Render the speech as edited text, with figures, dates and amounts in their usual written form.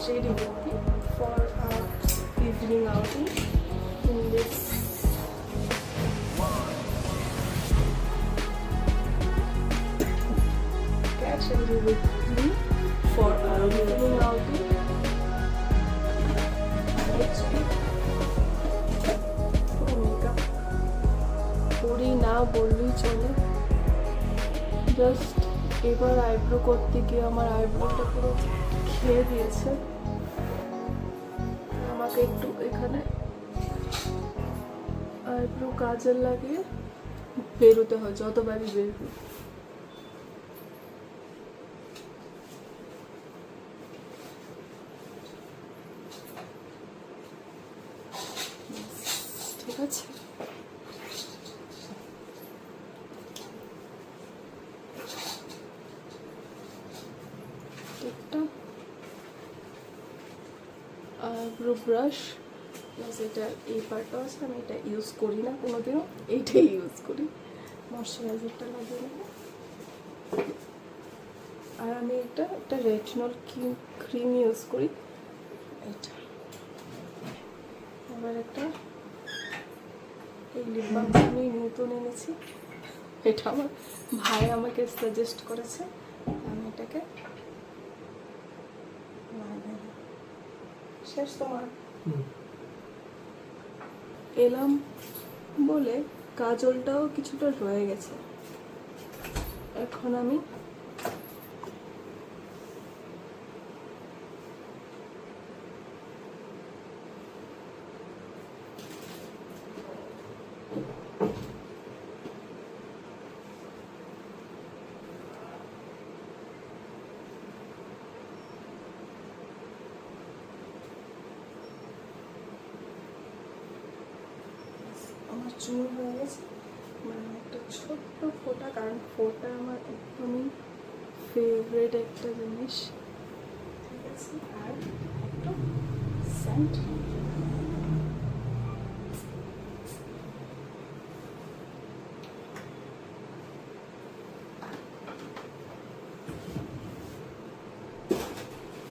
ready with me for our evening outing in this catch ready with me for our evening outing. Makeup করি না বললেই চলে, just এবার eyebrow করতে গিয়ে আমার আইব্রোটা পুরো খেয়ে দিয়েছে। আমাকে একটু এখানে আইব্রো কাজল লাগিয়ে বেরোতে হয়, যতবারই বেরোবে। ঠিক আছে, একটা আইব্রো ব্রাশ, এটা এই পার্টটা আছে, আমি এটা ইউজ করি না কোনোদিনও, এইটাই ইউজ করি। ময়শ্চারাইজারটা লাগিয়ে নেব। আর আমি একটা রেটিনল ক্রিম ইউজ করি, এটা। আবার একটা এই লিপ বাম আমি নতুন এনেছি, এটা আমার ভাই আমাকে সাজেস্ট করেছে, আমি এটাকে শেষ। তোমার এলাম বলে কাজলটাও কিছুটা রয়ে গেছে, এখন আমি আমার চুল হয়ে গেছে, মানে একটা ছোট্ট ফোঁটা, কারণ ফোঁটা আমার একদমই ফেভারিট একটা জিনিস। ঠিক আছে, আর একটু সেন্ট